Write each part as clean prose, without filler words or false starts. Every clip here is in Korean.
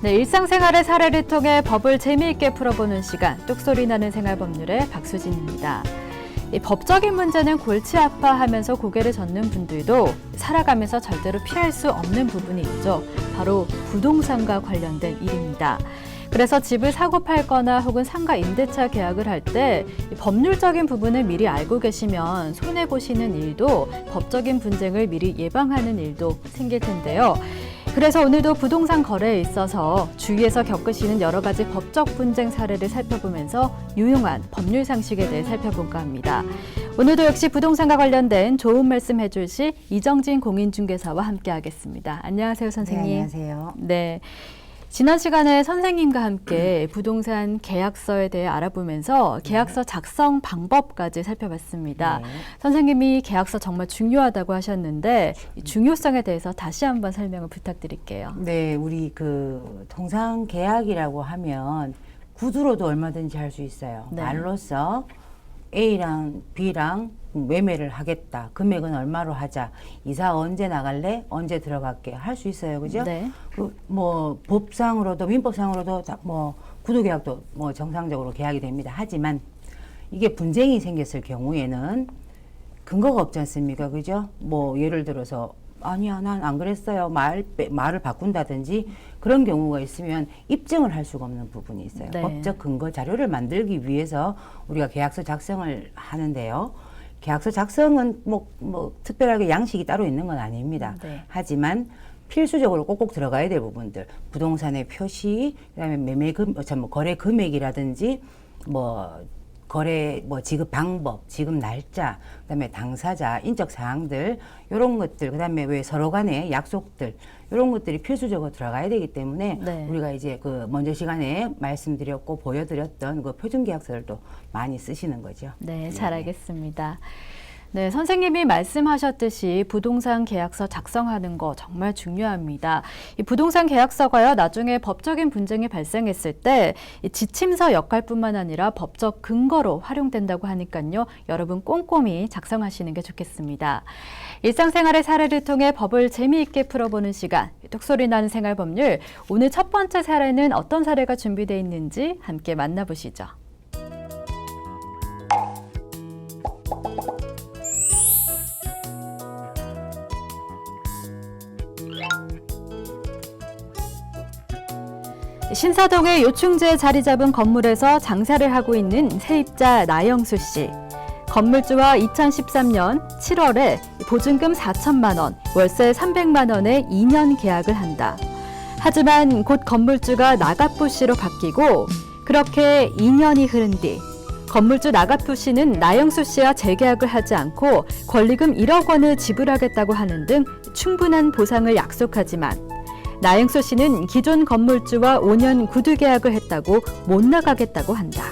네, 일상생활의 사례를 통해 법을 재미있게 풀어보는 시간, 똑소리 나는 생활법률의 박수진입니다. 이 법적인 문제는 골치 아파하면서 고개를 젓는 분들도 살아가면서 절대로 피할 수 없는 부분이 있죠. 바로 부동산과 관련된 일입니다. 그래서 집을 사고 팔거나 혹은 상가 임대차 계약을 할 때 법률적인 부분을 미리 알고 계시면 손해보시는 일도 법적인 분쟁을 미리 예방하는 일도 생길 텐데요. 그래서 오늘도 부동산 거래에 있어서 주위에서 겪으시는 여러 가지 법적 분쟁 사례를 살펴보면서 유용한 법률 상식에 대해 살펴볼까 합니다. 오늘도 역시 부동산과 관련된 좋은 말씀 해주실 이정진 공인중개사와 함께하겠습니다. 안녕하세요, 선생님. 네, 안녕하세요. 네. 지난 시간에 선생님과 함께 부동산 계약서에 대해 알아보면서 계약서 작성 방법까지 살펴봤습니다. 네. 선생님이 계약서 정말 중요하다고 하셨는데 이 중요성에 대해서 다시 한번 설명을 부탁드릴게요. 네, 우리 통상 계약이라고 하면 구두로도 얼마든지 할 수 있어요. 네. 말로써 A랑 B랑 매매를 하겠다. 금액은 얼마로 하자. 이사 언제 나갈래? 언제 들어갈게. 할 수 있어요. 그죠? 네. 법상으로도 민법상으로도 구두 계약도 정상적으로 계약이 됩니다. 하지만 이게 분쟁이 생겼을 경우에는 근거가 없지 않습니까? 그죠? 예를 들어서 아니야, 난 안 그랬어요. 말을 바꾼다든지 그런 경우가 있으면 입증을 할 수가 없는 부분이 있어요. 네. 법적 근거 자료를 만들기 위해서 우리가 계약서 작성을 하는데요. 계약서 작성은 특별하게 양식이 따로 있는 건 아닙니다. 네. 하지만 필수적으로 꼭꼭 들어가야 될 부분들, 부동산의 표시, 그다음에 거래 금액이라든지 거래 지급 방법, 지급 날짜, 그다음에 당사자, 인적 사항들 이런 것들, 그다음에 왜 서로 간의 약속들 이런 것들이 필수적으로 들어가야 되기 때문에 네. 우리가 이제 먼저 시간에 말씀드렸고 보여드렸던 표준 계약서를 또 많이 쓰시는 거죠. 네, 잘 알겠습니다. 네, 선생님이 말씀하셨듯이 부동산 계약서 작성하는 거 정말 중요합니다. 이 부동산 계약서가요, 나중에 법적인 분쟁이 발생했을 때 이 지침서 역할뿐만 아니라 법적 근거로 활용된다고 하니까요, 여러분 꼼꼼히 작성하시는 게 좋겠습니다. 일상생활의 사례를 통해 법을 재미있게 풀어보는 시간, 똑소리 나는 생활법률. 오늘 첫 번째 사례는 어떤 사례가 준비되어 있는지 함께 만나보시죠. 신사동의 요충지에 자리 잡은 건물에서 장사를 하고 있는 세입자 나영수 씨. 건물주와 2013년 7월에 보증금 4천만 원, 월세 300만 원의 2년 계약을 한다. 하지만 곧 건물주가 나가포 씨로 바뀌고 그렇게 2년이 흐른 뒤 건물주 나가포 씨는 나영수 씨와 재계약을 하지 않고 권리금 1억 원을 지불하겠다고 하는 등 충분한 보상을 약속하지만 나영수 씨는 기존 건물주와 5년 구두 계약을 했다고 못 나가겠다고 한다.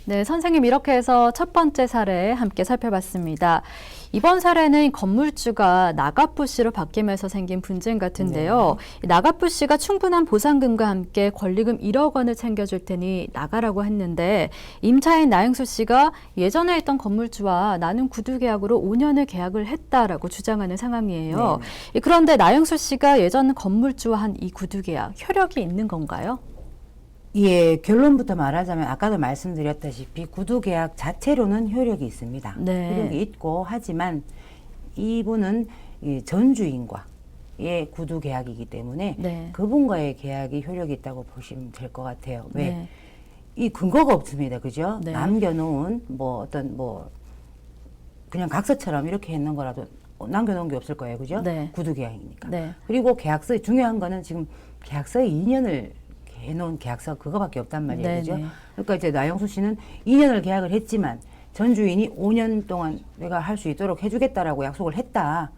네, 선생님 이렇게 해서 첫 번째 사례 함께 살펴봤습니다. 이번 사례는 건물주가 나가포 씨로 바뀌면서 생긴 분쟁 같은데요. 네. 나가포 씨가 충분한 보상금과 함께 권리금 1억 원을 챙겨줄 테니 나가라고 했는데 임차인 나영수 씨가 예전에 있던 건물주와 나는 구두 계약으로 5년을 계약을 했다라고 주장하는 상황이에요. 네. 그런데 나영수 씨가 예전 건물주와 한 이 구두 계약 효력이 있는 건가요? 예, 결론부터 말하자면 아까도 말씀드렸다시피 구두 계약 자체로는 효력이 있습니다. 네. 효력이 있고 하지만 이분은 전 주인과의 구두 계약이기 때문에 네. 그분과의 계약이 효력이 있다고 보시면 될 것 같아요. 왜? 네. 이 근거가 없습니다. 그죠? 네. 남겨놓은 그냥 각서처럼 이렇게 했는 거라도 남겨놓은 게 없을 거예요. 그죠? 네. 구두 계약이니까. 네. 그리고 계약서에 중요한 거는 지금 계약서에 2년을 해놓은 계약서 그거밖에 없단 말이에요. 네네. 그죠? 그러니까 이제 나영수 씨는 2년을 계약을 했지만 전 주인이 5년 동안 내가 할 수 있도록 해주겠다라고 약속을 했다.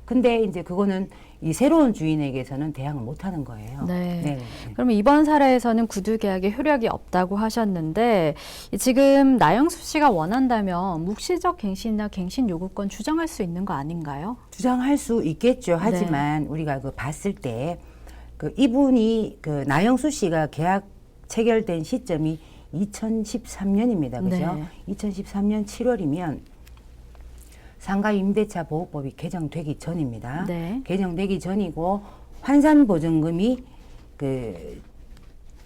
근데 이제 그거는 이 새로운 주인에게서는 대항을 못 하는 거예요. 네. 네. 그럼 이번 사례에서는 구두 계약에 효력이 없다고 하셨는데 지금 나영수 씨가 원한다면 묵시적 갱신이나 갱신 요구권 주장할 수 있는 거 아닌가요? 주장할 수 있겠죠. 하지만 우리가 봤을 때 이분이 나영수 씨가 계약 체결된 시점이 2013년입니다. 그죠? 네. 2013년 7월이면 상가 임대차 보호법이 개정되기 전입니다. 네. 개정되기 전이고 환산 보증금이 그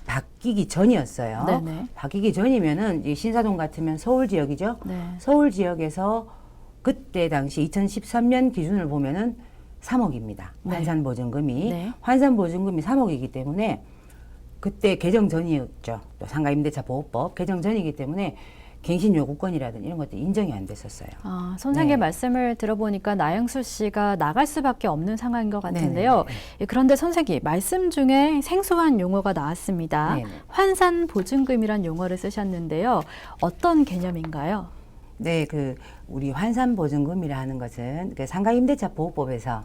바뀌기 전이었어요. 네네. 바뀌기 전이면은 이 신사동 같으면 서울 지역이죠. 네. 서울 지역에서 그때 당시 2013년 기준을 보면은 3억입니다. 네. 환산 보증금이. 네. 환산 보증금이 3억이기 때문에 그때 개정 전이었죠. 또 상가임대차 보호법 개정 전이기 때문에 갱신 요구권이라든지 이런 것들이 인정이 안 됐었어요. 아, 선생님 네. 말씀을 들어보니까 나영수 씨가 나갈 수밖에 없는 상황인 것 같은데요. 네네. 예, 그런데 선생님 말씀 중에 생소한 용어가 나왔습니다. 네네. 환산 보증금이란 용어를 쓰셨는데요. 어떤 개념인가요? 네, 그 우리 환산 보증금이라 하는 것은 그 상가임대차 보호법에서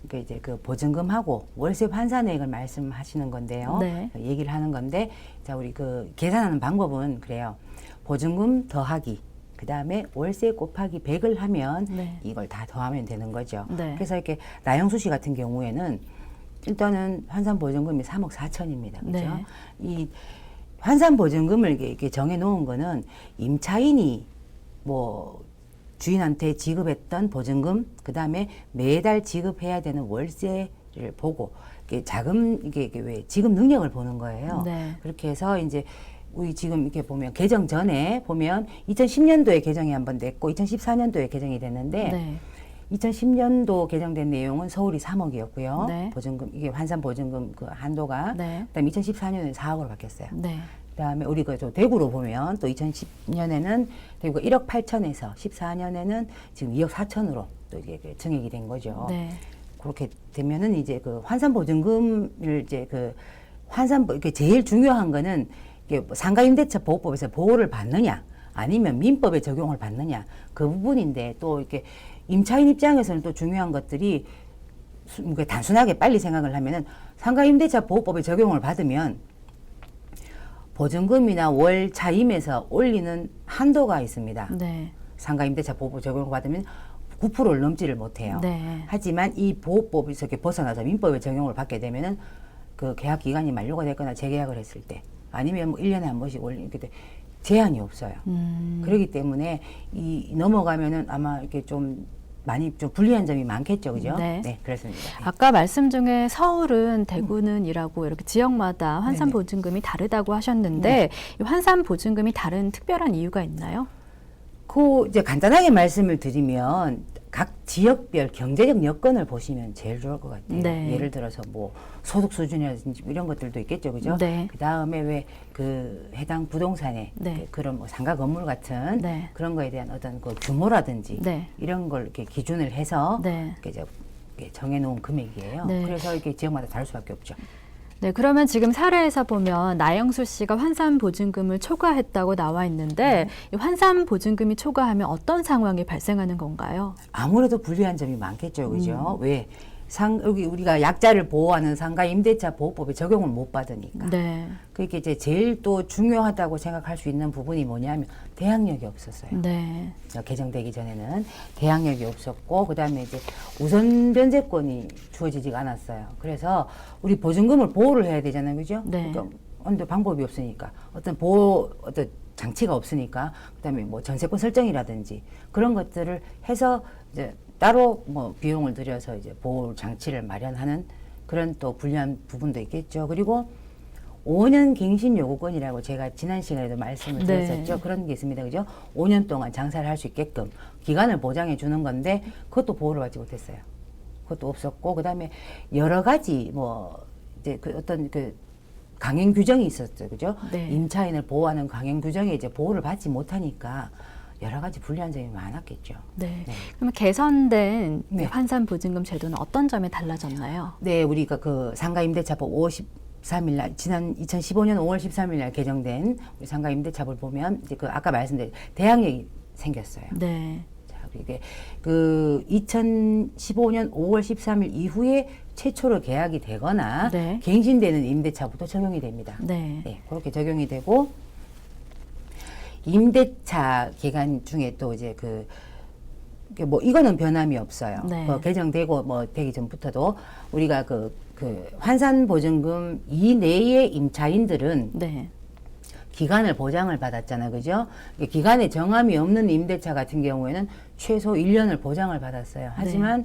그 이제 그 보증금하고 월세 환산액을 말씀하시는 건데요. 네. 얘기를 하는 건데, 자 우리 그 계산하는 방법은 그래요. 보증금 더하기, 그 다음에 월세 곱하기 100을 하면 네. 이걸 다 더하면 되는 거죠. 네. 그래서 이렇게 나영수 씨 같은 경우에는 일단은 환산 보증금이 3억 4천입니다. 그죠? 네. 이 환산 보증금을 이렇게 정해 놓은 거는 임차인이 뭐 주인한테 지급했던 보증금, 그 다음에 매달 지급해야 되는 월세를 보고 이게 자금 이게 왜 지급 능력을 보는 거예요. 네. 그렇게 해서 이제 우리 지금 이렇게 보면 개정 전에 보면 2010년도에 개정이 한번 됐고 2014년도에 개정이 됐는데 네. 2010년도 개정된 내용은 서울이 3억이었고요. 네. 보증금 이게 환산 보증금 그 한도가 네. 그다음에 2014년에 4억으로 바뀌었어요. 네. 그다음에 우리 그 대구로 보면 또 2010년에는 대구가 1억 8천에서 14년에는 지금 2억 4천으로 또 이게 증액이 된 거죠. 네. 그렇게 되면은 이제 그 환산 보증금을 이제 그 환산 이게 제일 중요한 거는 이게 상가임대차 보호법에서 보호를 받느냐 아니면 민법에 적용을 받느냐 그 부분인데 또 이렇게 임차인 입장에서는 또 중요한 것들이 단순하게 빨리 생각을 하면은 상가임대차 보호법에 적용을 받으면 보증금이나 월 차임에서 올리는 한도가 있습니다. 네. 상가임대차 보호법 적용을 받으면 9%를 넘지를 못해요. 네. 하지만 이 보호법에서 이렇게 벗어나서 민법에 적용을 받게 되면은 그 계약 기간이 만료가 됐거나 재계약을 했을 때 아니면 뭐 1년에 한 번씩 올리게 돼 제한이 없어요. 그렇기 때문에 이 넘어가면은 아마 이렇게 좀 많이 좀 불리한 점이 많겠죠. 그죠? 네. 그렇습니다. 아까 말씀 중에 서울은 대구는 이라고 이렇게 지역마다 환산 네네. 보증금이 다르다고 하셨는데 이 환산 보증금이 다른 특별한 이유가 있나요? 그 이제 간단하게 말씀을 드리면 각 지역별 경제적 여건을 보시면 제일 좋을 것 같아요. 네. 예를 들어서 뭐 소득 수준이라든지 이런 것들도 있겠죠, 그죠? 네. 그 다음에 왜 그 해당 부동산의 네. 그런 뭐 상가 건물 같은 네. 그런 거에 대한 어떤 그 규모라든지 네. 이런 걸 이렇게 기준을 해서 네. 이렇게 이제 정해놓은 금액이에요. 네. 그래서 이렇게 지역마다 다를 수밖에 없죠. 네, 그러면 지금 사례에서 보면 나영수 씨가 환산 보증금을 초과했다고 나와 있는데 이 환산 보증금이 초과하면 어떤 상황이 발생하는 건가요? 아무래도 불리한 점이 많겠죠, 음. 그죠? 왜? 여기 우리가 약자를 보호하는 상가 임대차 보호법에 적용을 못 받으니까. 네. 그게 이제 제일 또 중요하다고 생각할 수 있는 부분이 뭐냐면 대항력이 없었어요. 네. 개정되기 전에는 대항력이 없었고 그다음에 이제 우선 변제권이 주어지지가 않았어요. 그래서 우리 보증금을 보호를 해야 되잖아요, 그죠? 네. 그러니까 근데 방법이 없으니까 어떤 장치가 없으니까 그다음에 뭐 전세권 설정이라든지 그런 것들을 해서 이제 따로 뭐 비용을 들여서 이제 보호 장치를 마련하는 그런 또 불리한 부분도 있겠죠. 그리고 5년 갱신 요구권이라고 제가 지난 시간에도 말씀을 네. 드렸었죠. 그런 게 있습니다. 그죠? 5년 동안 장사를 할 수 있게끔 기간을 보장해 주는 건데 그것도 보호를 받지 못했어요. 그것도 없었고 그다음에 여러 가지 뭐 이제 그 어떤 그 강행 규정이 있었죠. 그죠? 네. 임차인을 보호하는 강행 규정에 이제 보호를 받지 못하니까 여러 가지 불리한 점이 많았겠죠. 네. 네. 그럼 개선된 네. 환산 보증금 제도는 어떤 점이 달라졌나요? 네, 우리가 그 상가임대차법 53일 날 지난 2015년 5월 13일 날 개정된 우리 상가임대차법을 보면 이제 그 아까 말씀드린 대항력이 생겼어요. 네. 자, 이게 그 2015년 5월 13일 이후에 최초로 계약이 되거나 네. 갱신되는 임대차부터 적용이 됩니다. 네. 네, 그렇게 적용이 되고 임대차 기간 중에 또 이제 뭐 이거는 변함이 없어요. 네. 개정되고 뭐 되기 전부터도 우리가 그 환산 보증금 이내의 임차인들은 네. 기간을 보장을 받았잖아요, 그죠? 기간에 정함이 없는 임대차 같은 경우에는 최소 1년을 보장을 받았어요. 하지만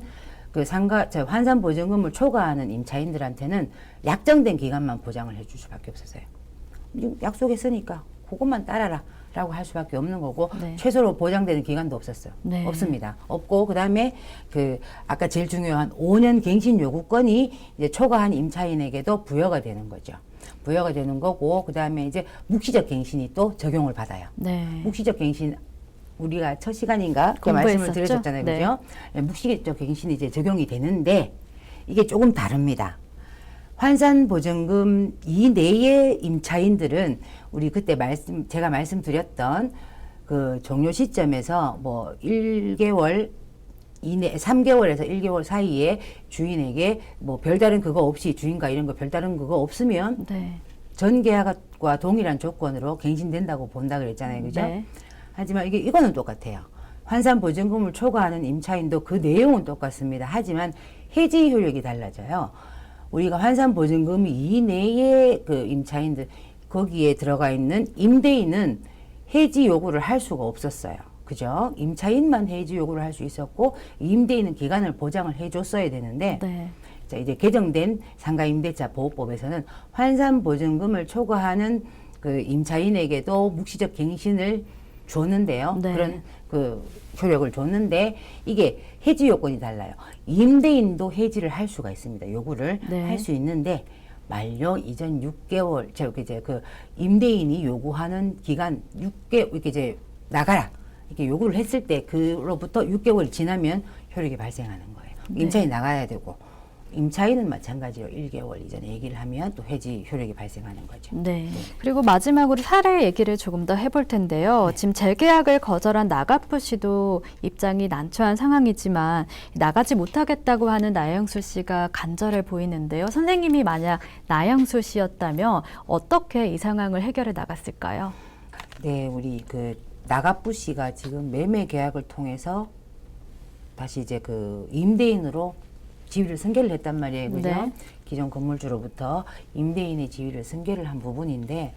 그 환산 보증금을 초과하는 임차인들한테는 약정된 기간만 보장을 해줄 수밖에 없었어요. 약속했으니까 그것만 따라라 라고 할 수밖에 없는 거고 네. 최소로 보장되는 기간도 없었어요. 네. 없습니다. 없고 그다음에 그 아까 제일 중요한 5년 갱신 요구권이 이제 초과한 임차인에게도 부여가 되는 거죠. 부여가 되는 거고 그다음에 이제 묵시적 갱신이 또 적용을 받아요. 네. 묵시적 갱신 우리가 첫 시간인가 그 공부했었죠? 말씀을 드렸잖아요. 네. 그죠? 묵시적 갱신이 이제 적용이 되는데 이게 조금 다릅니다. 환산 보증금 이내의 임차인들은 우리 그때 제가 말씀드렸던 그 종료 시점에서 뭐 1개월 이내 3개월에서 1개월 사이에 주인에게 뭐 별다른 그거 없이 주인과 이런 거 별다른 그거 없으면 네. 전 계약과 동일한 조건으로 갱신된다고 본다 그랬잖아요. 그죠? 네. 하지만 이거는 똑같아요. 환산 보증금을 초과하는 임차인도 그 내용은 똑같습니다. 하지만 해지 효력이 달라져요. 우리가 환산 보증금 이내의 그 임차인들 거기에 들어가 있는 임대인은 해지 요구를 할 수가 없었어요. 그죠? 임차인만 해지 요구를 할 수 있었고 임대인은 기간을 보장을 해줬어야 되는데 네. 자, 이제 개정된 상가임대차 보호법에서는 환산 보증금을 초과하는 그 임차인에게도 묵시적 갱신을 줬는데요. 네. 그런 그 효력을 줬는데 이게 해지 요건이 달라요. 임대인도 해지를 할 수가 있습니다. 요구를 네. 할 수 있는데 만료 이전 6개월 이제 그 임대인이 요구하는 기간 6개월 이렇게 이제 나가라 이렇게 요구를 했을 때 그로부터 6개월이 지나면 효력이 발생하는 거예요. 네. 임차인이 나가야 되고 임차인은 마찬가지로 1개월 이전에 얘기를 하면 또 해지 효력이 발생하는 거죠. 네. 그리고 마지막으로 사례 얘기를 조금 더 해볼 텐데요. 지금 재계약을 거절한 나가프 씨도 입장이 난처한 상황이지만 나가지 못하겠다고 하는 나영수 씨가 간절해 보이는데요. 선생님이 만약 나영수 씨였다면 어떻게 이 상황을 해결해 나갔을까요? 네, 우리 그 나가프 씨가 지금 매매 계약을 통해서 다시 이제 그 임대인으로 지위를 승계를 했단 말이에요. 그죠? 네. 기존 건물주로부터 임대인의 지위를 승계를 한 부분인데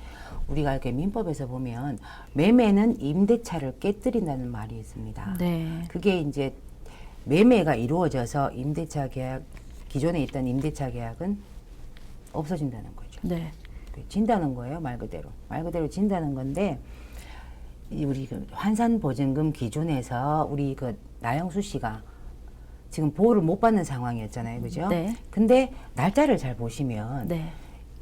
우리가 이렇게 민법에서 보면 매매는 임대차를 깨뜨린다는 말이 있습니다. 네. 그게 이제 매매가 이루어져서 임대차 계약 기존에 있던 임대차 계약은 없어진다는 거죠. 네. 진다는 거예요. 말 그대로 진다는 건데 우리 그 환산 보증금 기준에서 우리 그 나영수 씨가 지금 보호를 못 받는 상황이었잖아요. 그죠? 네. 근데 날짜를 잘 보시면 네.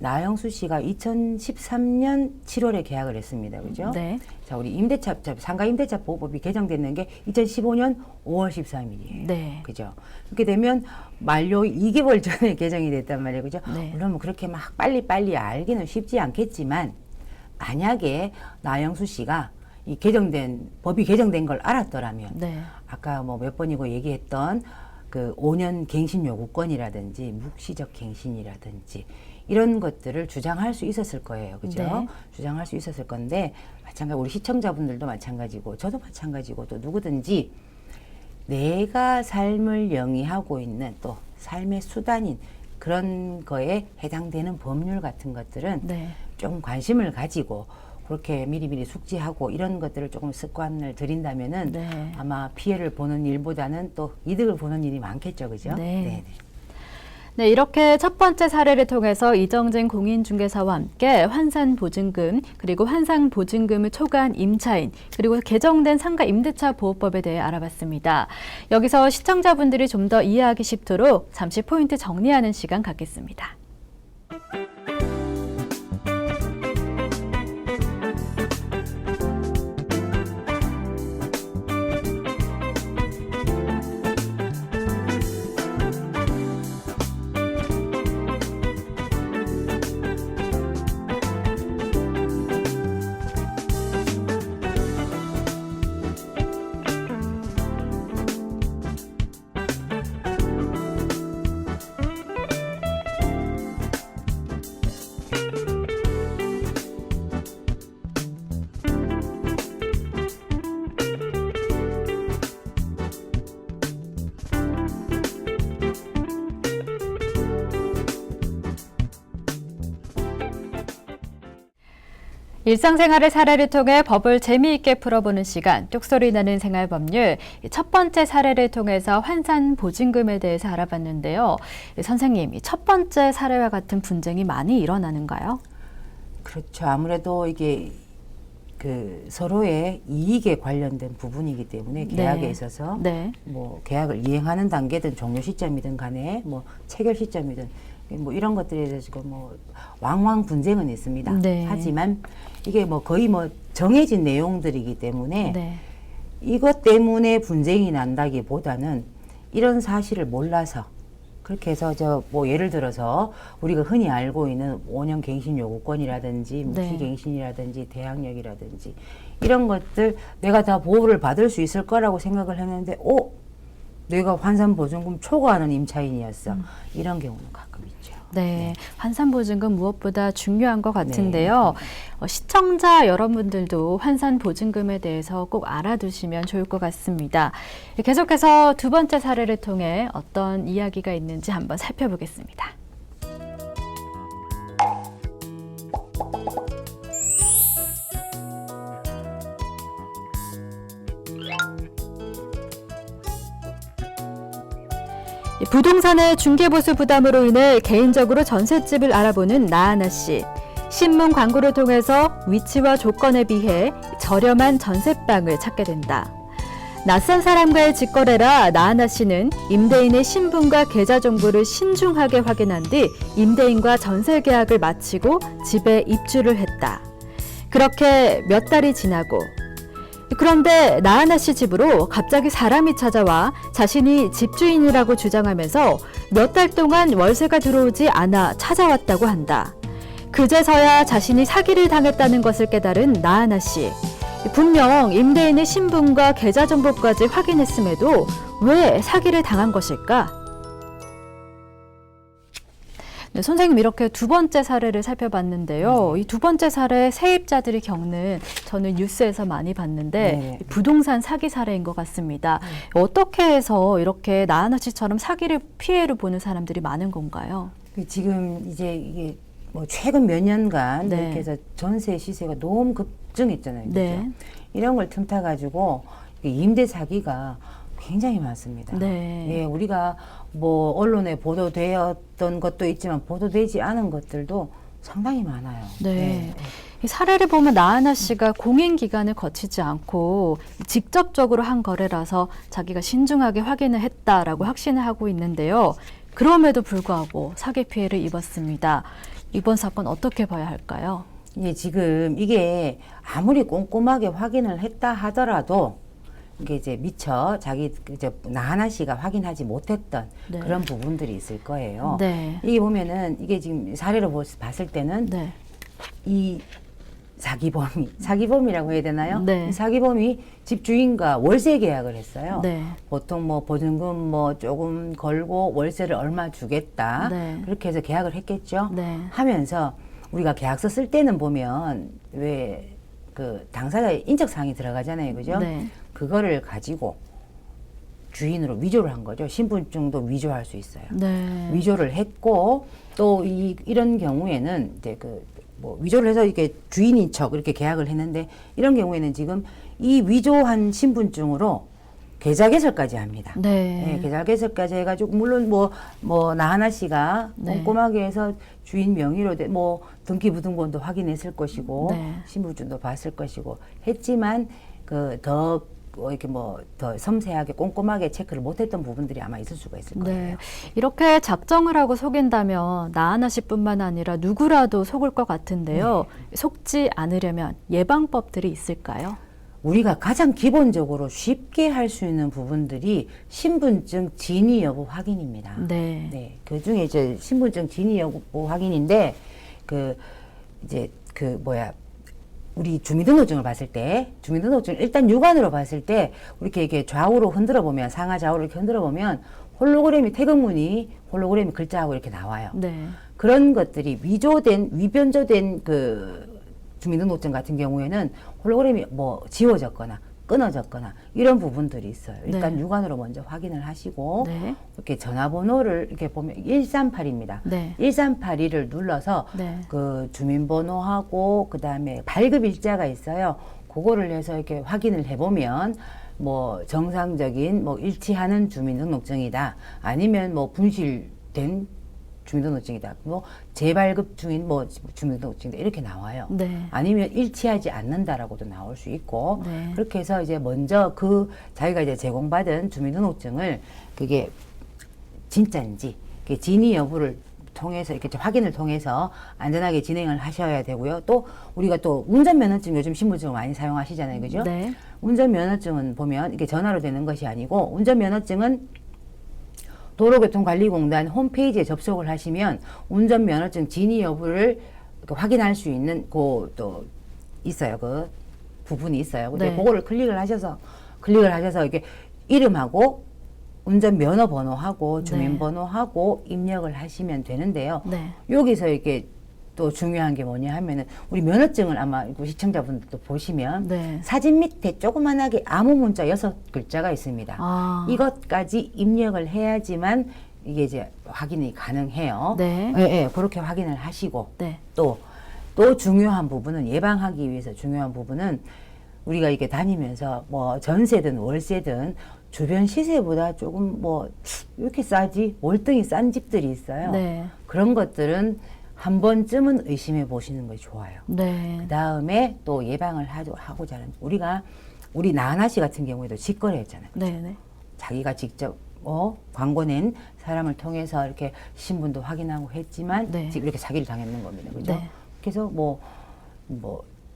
나영수 씨가 2013년 7월에 계약을 했습니다. 그죠? 네. 자, 우리 상가 임대차 보호법이 개정됐는 게 2015년 5월 13일이에요. 네. 그죠? 그렇게 되면 만료 2개월 전에 개정이 됐단 말이에요. 그죠? 네. 물론 뭐 그렇게 막 빨리 알기는 쉽지 않겠지만 만약에 나영수 씨가 이 법이 개정된 걸 알았더라면 네. 아까 뭐 몇 번이고 얘기했던 그 5년 갱신 요구권이라든지 묵시적 갱신이라든지 이런 것들을 주장할 수 있었을 거예요. 그죠? 네. 주장할 수 있었을 건데 마찬가지로 우리 시청자분들도 마찬가지고 저도 마찬가지고 또 누구든지 내가 삶을 영위하고 있는 또 삶의 수단인 그런 거에 해당되는 법률 같은 것들은 네. 좀 관심을 가지고 그렇게 미리미리 숙지하고 이런 것들을 조금 습관을 들인다면은 네. 아마 피해를 보는 일보다는 또 이득을 보는 일이 많겠죠. 그죠? 네. 네, 이렇게 첫 번째 사례를 통해서 이정진 공인중개사와 함께 환산보증금, 그리고 환산보증금을 초과한 임차인, 그리고 개정된 상가 임대차 보호법에 대해 알아봤습니다. 여기서 시청자분들이 좀 더 이해하기 쉽도록 잠시 포인트 정리하는 시간 갖겠습니다. 일상생활의 사례를 통해 법을 재미있게 풀어보는 시간, 똑소리 나는 생활법률. 첫 번째 사례를 통해서 환산보증금에 대해서 알아봤는데요. 선생님, 첫 번째 사례와 같은 분쟁이 많이 일어나는가요? 그렇죠. 아무래도 이게 그 서로의 이익에 관련된 부분이기 때문에 계약에 네. 있어서 네. 뭐 계약을 이행하는 단계든 종료 시점이든 간에 뭐 체결 시점이든 뭐 이런 것들에 대해서 뭐 왕왕 분쟁은 있습니다. 네. 하지만 이게 뭐 거의 뭐 정해진 내용들이기 때문에 네. 이것 때문에 분쟁이 난다기보다는 이런 사실을 몰라서 그렇게 해서 저 뭐 예를 들어서 우리가 흔히 알고 있는 5년 갱신 요구권이라든지 무期갱신이라든지 대항력이라든지 이런 것들 내가 다 보호를 받을 수 있을 거라고 생각을 했는데 내가 환산보증금 초과하는 임차인이었어. 이런 경우는 가끔 있죠. 네, 환산보증금 무엇보다 중요한 것 같은데요. 시청자 여러분들도 환산보증금에 대해서 꼭 알아두시면 좋을 것 같습니다. 계속해서 두 번째 사례를 통해 어떤 이야기가 있는지 한번 살펴보겠습니다. 부동산의 중개보수 부담으로 인해 개인적으로 전셋집을 알아보는 나하나 씨. 신문 광고를 통해서 위치와 조건에 비해 저렴한 전셋방을 찾게 된다. 낯선 사람과의 직거래라 나하나 씨는 임대인의 신분과 계좌 정보를 신중하게 확인한 뒤 임대인과 전세 계약을 마치고 집에 입주를 했다. 그렇게 몇 달이 지나고 그런데 나하나 씨 집으로 갑자기 사람이 찾아와 자신이 집주인이라고 주장하면서 몇 달 동안 월세가 들어오지 않아 찾아왔다고 한다. 그제서야 자신이 사기를 당했다는 것을 깨달은 나하나 씨. 분명 임대인의 신분과 계좌 정보까지 확인했음에도 왜 사기를 당한 것일까? 네, 선생님 이렇게 두 번째 사례를 살펴봤는데요. 이 두 번째 사례 세입자들이 겪는 저는 뉴스에서 많이 봤는데 부동산 사기 사례인 것 같습니다. 어떻게 해서 이렇게 나하나 씨처럼 사기를 피해를 보는 사람들이 많은 건가요? 지금 이제 이게 뭐 최근 몇 년간 이렇게 해서 전세 시세가 너무 급증했잖아요. 그죠? 네. 이런 걸 틈타 가지고 임대 사기가 굉장히 많습니다. 네. 예, 우리가 뭐 언론에 보도되었던 것도 있지만 보도되지 않은 것들도 상당히 많아요. 네. 이 사례를 보면 나하나 씨가 공인 기간을 거치지 않고 직접적으로 한 거래라서 자기가 신중하게 확인을 했다라고 확신을 하고 있는데요. 그럼에도 불구하고 사기 피해를 입었습니다. 이번 사건 어떻게 봐야 할까요? 예, 지금 이게 아무리 꼼꼼하게 확인을 했다 하더라도 이게 이제 미처 자기 이제 나하나 씨가 확인하지 못했던 그런 부분들이 있을 거예요. 네. 이게 보면은 이게 지금 사례로 봤을 때는 이 사기범이라고 해야 되나요? 이 사기범이 집주인과 월세 계약을 했어요. 보통 뭐 보증금 뭐 조금 걸고 월세를 얼마 주겠다. 그렇게 해서 계약을 했겠죠. 하면서 우리가 계약서 쓸 때는 보면 왜 그 당사자의 인적사항이 들어가잖아요. 그죠? 그거를 가지고 주인으로 위조를 한 거죠. 신분증도 위조할 수 있어요. 위조를 했고 또 이런 경우에는 이제 뭐 위조를 해서 이렇게 주인인 척 이렇게 계약을 했는데 이런 경우에는 지금 이 위조한 신분증으로 계좌 개설까지 합니다. 네, 계좌 개설까지 해가지고 물론 뭐 나하나 씨가 꼼꼼하게 해서 주인 명의로 뭐 등기부등본도 확인했을 것이고 신분증도 봤을 것이고 했지만 더 이렇게 뭐 더 섬세하게 꼼꼼하게 체크를 못했던 부분들이 아마 있을 수가 있을 거예요. 이렇게 작정을 하고 속인다면 나하나 씨뿐만 아니라 누구라도 속을 것 같은데요. 속지 않으려면 예방법들이 있을까요? 우리가 가장 기본적으로 쉽게 할 수 있는 부분들이 신분증 진위 여부 확인입니다. 그 중에 이제 신분증 진위 여부 확인인데 우리 주민등록증을 봤을 때, 주민등록증 일단 육안으로 봤을 때, 이렇게 좌우로 흔들어 보면, 상하 좌우로 이렇게 흔들어 보면, 홀로그램이, 태극문이 홀로그램이 글자하고 이렇게 나와요. 그런 것들이 위변조된 주민등록증 같은 경우에는 홀로그램이 뭐 지워졌거나 끊어졌거나 이런 부분들이 있어요. 일단 네. 육안으로 먼저 확인을 하시고 네. 이렇게 전화번호를 이렇게 보면 1382입니다. 네. 1382를 눌러서 네. 그 주민번호하고 그다음에 발급 일자가 있어요. 그거를 해서 이렇게 확인을 해보면 뭐 정상적인 뭐 일치하는 주민등록증이다. 아니면 뭐 분실된 주민등록증이다. 뭐 재발급 중인 뭐 주민등록증이다. 이렇게 나와요. 네. 아니면 일치하지 않는다라고도 나올 수 있고 네. 그렇게 해서 이제 먼저 그 자기가 이제 제공받은 주민등록증을 그게 진짜인지 진위 여부를 통해서 이렇게 확인을 통해서 안전하게 진행을 하셔야 되고요. 또 우리가 또 운전면허증 요즘 신분증을 많이 사용하시잖아요, 그죠? 네. 운전면허증은 보면 이게 전화로 되는 것이 아니고 운전면허증은 도로교통관리공단 홈페이지에 접속을 하시면 운전면허증 진위 여부를 확인할 수 있는 또 있어요. 그 부분이 있어요. 근데 네. 그거를 클릭을 하셔서 이렇게 이름하고 운전면허 번호하고 주민번호하고 입력을 하시면 되는데요. 네. 여기서 이렇게 또 중요한 게 뭐냐 하면은 우리 면허증을 아마 시청자분들도 보시면 네. 사진 밑에 조그만하게 아무 문자 6글자가 있습니다. 아. 이것까지 입력을 해야지만 이게 이제 확인이 가능해요. 네. 예, 예, 그렇게 확인을 하시고 네. 또 중요한 부분은 예방하기 위해서 중요한 부분은 우리가 이게 다니면서 뭐 전세든 월세든 주변 시세보다 조금 뭐 왜 이렇게 싸지? 월등히 싼 집들이 있어요. 네. 그런 것들은 한 번쯤은 의심해 보시는 것이 좋아요. 네. 그 다음에 또 예방을 하고자 하는 우리 나은아 씨 같은 경우에도 직거래했잖아요. 네. 네. 자기가 직접 광고 낸 사람을 통해서 이렇게 신분도 확인하고 했지만 네. 지금 이렇게 사기를 당했는 겁니다. 그죠? 네. 그래서 뭐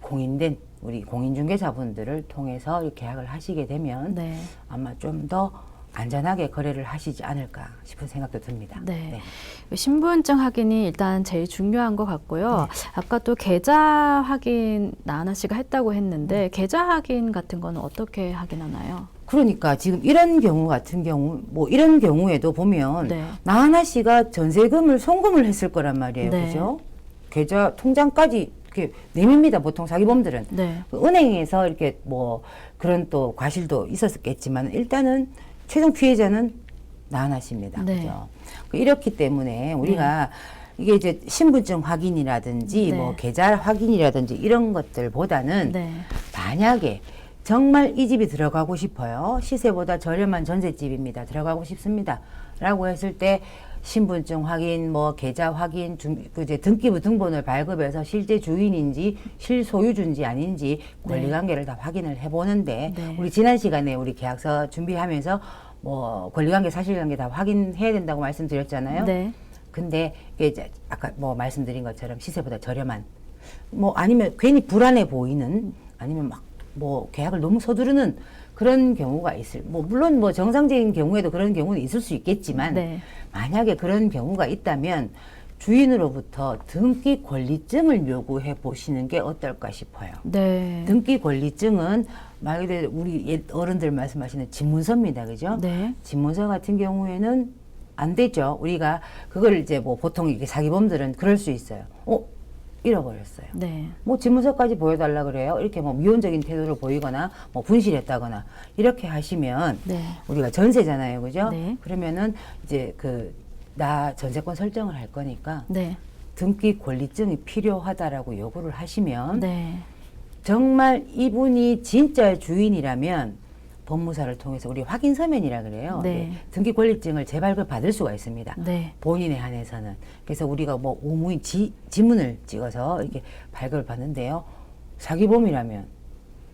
공인된 우리 공인중개사분들을 통해서 이렇게 계약을 하시게 되면 네. 아마 좀 더 안전하게 거래를 하시지 않을까 싶은 생각도 듭니다. 네. 신분증 확인이 일단 제일 중요한 것 같고요. 아까 또 계좌 확인 나은아 씨가 했다고 했는데 계좌 확인 같은 거는 어떻게 확인하나요? 그러니까 지금 이런 경우 같은 경우 뭐 이런 경우에도 보면 네. 나은아 씨가 전세금을 송금을 했을 거란 말이에요. 네. 그죠? 계좌 통장까지 이렇게 내밉니다. 보통 사기범들은. 네. 은행에서 이렇게 뭐 그런 또 과실도 있었겠지만 일단은 최종 피해자는 나은아 씨입니다. 네. 그죠? 이렇기 때문에 우리가 이게 이제 신분증 확인이라든지 네. 뭐 계좌 확인이라든지 이런 것들보다는 네. 만약에 정말 이 집이 들어가고 싶어요. 시세보다 저렴한 전셋집입니다. 들어가고 싶습니다. 라고 했을 때 신분증 확인, 뭐 계좌 확인, 이제 등기부 등본을 발급해서 실제 주인인지 실소유주인지 아닌지 권리관계를 다 확인을 해보는데 네. 우리 지난 시간에 우리 계약서 준비하면서 뭐 권리관계, 사실관계 다 확인해야 된다고 말씀드렸잖아요. 네. 근데 이게 이제 아까 뭐 말씀드린 것처럼 시세보다 저렴한 뭐 아니면 괜히 불안해 보이는 아니면 막 뭐 계약을 너무 서두르는 그런 경우가 물론 뭐 정상적인 경우에도 그런 경우는 있을 수 있겠지만 네. 만약에 그런 경우가 있다면 주인으로부터 등기 권리증을 요구해 보시는 게 어떨까 싶어요. 네. 등기 권리증은 말 그대로 우리 어른들 말씀하시는 집문서입니다. 그죠? 네. 집문서 같은 경우에는 안 되죠. 우리가 그걸 이제 뭐 보통 이렇게 사기범들은 그럴 수 있어요. 잃어버렸어요. 네. 뭐 집문서까지 보여달라 그래요. 이렇게 뭐 미온적인 태도를 보이거나 뭐 분실했다거나 이렇게 하시면 네. 우리가 전세잖아요, 그죠? 네. 그러면은 이제 나 전세권 설정을 할 거니까 네. 등기 권리증이 필요하다라고 요구를 하시면 네. 정말 이분이 진짜 주인이라면 법무사를 통해서 우리 확인 서면이라 그래요. 네. 등기 권리증을 재발급 받을 수가 있습니다. 네. 본인에 한해서는. 그래서 우리가 뭐 오무인 지문을 찍어서 이렇게 발급을 받는데요. 사기범이라면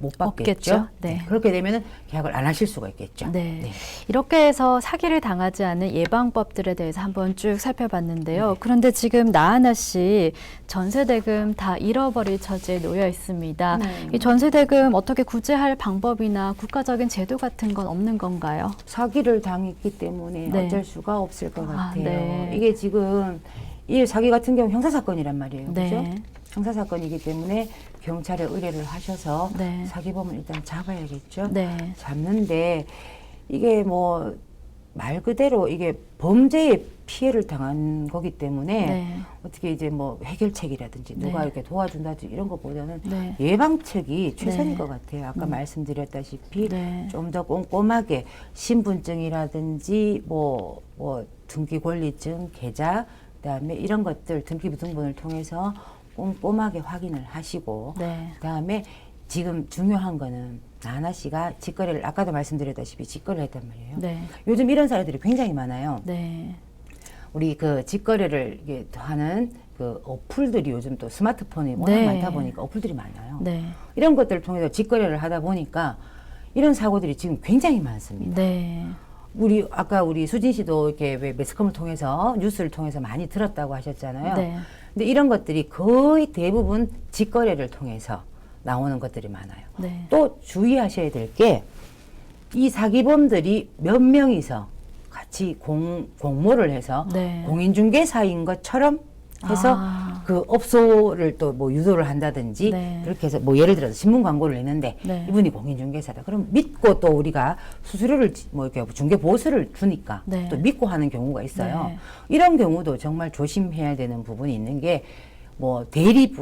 못 받겠죠. 없겠죠. 네. 그렇게 되면은 계약을 안 하실 수가 있겠죠. 네. 이렇게 해서 사기를 당하지 않는 예방법들에 대해서 한번 쭉 살펴봤는데요. 그런데 지금 나은아 씨 전세대금 다 잃어버릴 처지에 놓여 있습니다. 네. 이 전세대금 어떻게 구제할 방법이나 국가적인 제도 같은 건 없는 건가요? 사기를 당했기 때문에 네. 어쩔 수가 없을 것 같아요. 네. 이게 지금 이 사기 같은 경우 형사사건이란 말이에요. 네. 그죠? 형사사건이기 때문에 경찰에 의뢰를 하셔서 네. 사기범을 일단 잡아야겠죠. 네. 잡는데 이게 뭐 말 그대로 이게 범죄의 피해를 당한 거기 때문에 네. 어떻게 이제 뭐 해결책이라든지 누가 네. 이렇게 도와준다든지 이런 것보다는 네. 예방책이 최선일 네. 것 같아요. 아까 말씀드렸다시피 네. 좀 더 꼼꼼하게 신분증이라든지 뭐 등기권리증, 계좌, 그다음에 이런 것들 등기부 등본을 통해서 꼼꼼하게 확인을 하시고 네. 그다음에 지금 중요한 거는 나나 씨가 직거래를 아까도 말씀드렸다시피 직거래를 했단 말이에요. 네. 요즘 이런 사례들이 굉장히 많아요. 네. 우리 그 직거래를 이게 하는 그 어플들이 요즘 또 스마트폰이 워낙 네. 많다 보니까 어플들이 많아요. 네. 이런 것들을 통해서 직거래를 하다 보니까 이런 사고들이 지금 굉장히 많습니다. 네. 아까 우리 수진 씨도 이렇게 왜 매스컴을 통해서 뉴스를 통해서 많이 들었다고 하셨잖아요. 네. 근데 이런 것들이 거의 대부분 직거래를 통해서 나오는 것들이 많아요. 네. 또 주의하셔야 될 게 이 사기범들이 몇 명이서 같이 공모를 해서 네. 공인중개사인 것처럼 해서 아. 그 업소를 또 뭐 유도를 한다든지 네. 그렇게 해서 뭐 예를 들어서 신문 광고를 냈는데 네. 이분이 공인중개사다. 그럼 믿고 또 우리가 수수료를 뭐 이렇게 중개 보수를 주니까 네. 또 믿고 하는 경우가 있어요. 네. 이런 경우도 정말 조심해야 되는 부분이 있는 게 뭐 대리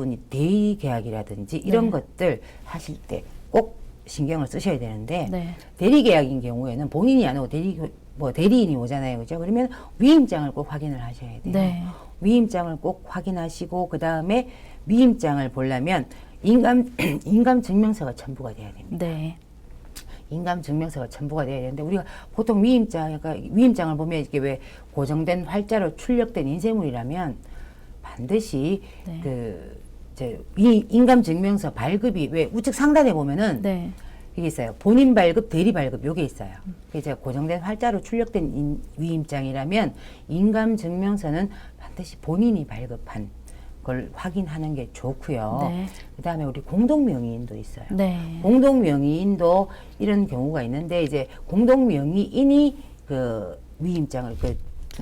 계약이라든지 이런 네. 것들 하실 때 꼭 신경을 쓰셔야 되는데 네. 대리 계약인 경우에는 본인이 안 오고 대리인이 오잖아요. 그죠? 그러면 위임장을 꼭 확인을 하셔야 돼요. 네. 위임장을 꼭 확인하시고 그다음에 위임장을 보려면 인감 증명서가 첨부가 돼야 됩니다. 네. 인감 증명서가 첨부가 돼야 되는데 우리가 보통 위임장을 보면 이게 왜 고정된 활자로 출력된 인쇄물이라면 반드시 네. 인감 증명서 발급이 왜 우측 상단에 보면은 네. 이게 있어요. 본인 발급, 대리 발급 요게 있어요. 이제 고정된 활자로 출력된 위임장이라면 인감 증명서는 반드시 본인이 발급한 걸 확인하는 게 좋고요. 네. 그다음에 우리 공동명의인도 있어요. 네. 공동명의인도 이런 경우가 있는데 이제 공동명의인이 그 위임장을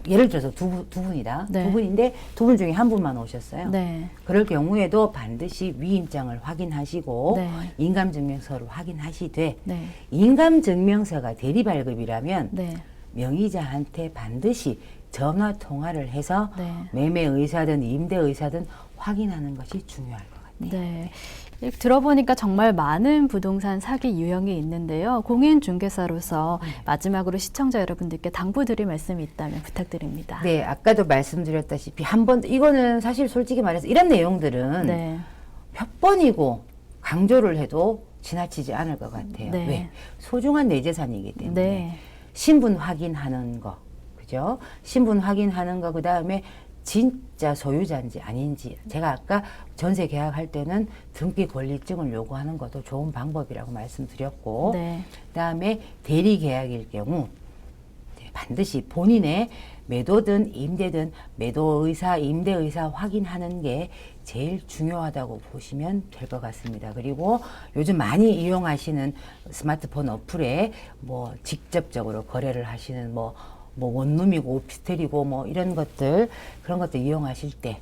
예를 들어서 두 분이다. 네. 두 분인데 두 분 중에 한 분만 오셨어요. 네. 그럴 경우에도 반드시 위임장을 확인하시고 네. 인감증명서를 확인하시되 네. 인감증명서가 대리발급이라면 네. 명의자한테 반드시 전화 통화를 해서 네. 매매 의사든 임대 의사든 확인하는 것이 중요할 것 같아요. 네. 이렇게 들어보니까 정말 많은 부동산 사기 유형이 있는데요. 공인중개사로서 마지막으로 시청자 여러분들께 당부드릴 말씀이 있다면 부탁드립니다. 네, 아까도 말씀드렸다시피 이거는 사실 솔직히 말해서 이런 내용들은 네. 몇 번이고 강조를 해도 지나치지 않을 것 같아요. 네. 왜? 소중한 내 재산이기 때문에. 네. 신분 확인하는 거, 그죠? 신분 확인하는 거, 그 다음에 진짜 소유자인지 아닌지. 제가 아까 전세 계약할 때는 등기 권리증을 요구하는 것도 좋은 방법이라고 말씀드렸고, 네. 그다음에 대리 계약일 경우 반드시 본인의 매도든 임대든 매도 의사, 임대 의사 확인하는 게 제일 중요하다고 보시면 될 것 같습니다. 그리고 요즘 많이 이용하시는 스마트폰 어플에 뭐 직접적으로 거래를 하시는 뭐 원룸이고 오피스텔이고 뭐 이런 것들 그런 것들 이용하실 때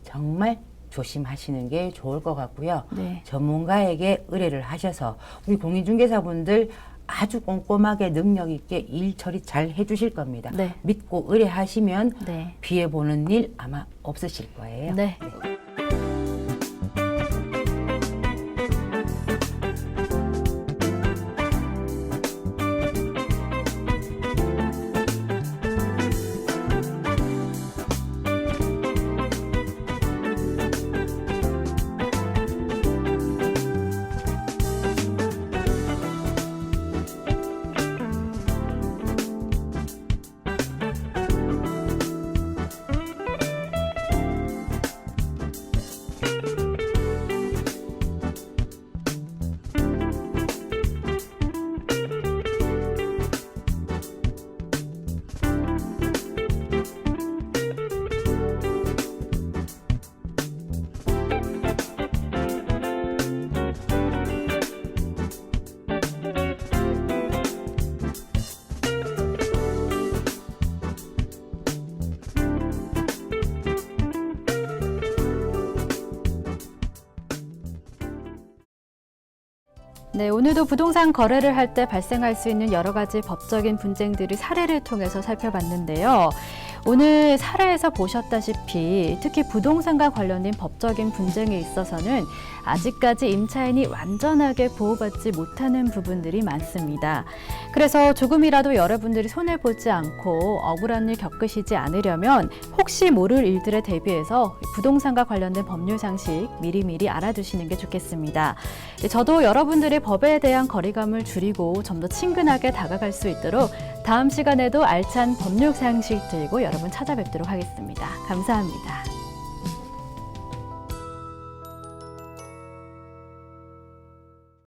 정말 조심하시는 게 좋을 것 같고요. 네. 전문가에게 의뢰를 하셔서 우리 공인중개사분들 아주 꼼꼼하게 능력 있게 일 처리 잘 해주실 겁니다. 네. 믿고 의뢰하시면 네. 피해 보는 일 아마 없으실 거예요. 네. 네, 오늘도 부동산 거래를 할 때 발생할 수 있는 여러 가지 법적인 분쟁들이 사례를 통해서 살펴봤는데요. 오늘 사례에서 보셨다시피 특히 부동산과 관련된 법적인 분쟁에 있어서는 아직까지 임차인이 완전하게 보호받지 못하는 부분들이 많습니다. 그래서 조금이라도 여러분들이 손해보지 않고 억울한 일 겪으시지 않으려면 혹시 모를 일들에 대비해서 부동산과 관련된 법률 상식 미리미리 알아두시는 게 좋겠습니다. 저도 여러분들의 법에 대한 거리감을 줄이고 좀 더 친근하게 다가갈 수 있도록 다음 시간에도 알찬 법률 상식 들고 여러분 찾아뵙도록 하겠습니다. 감사합니다.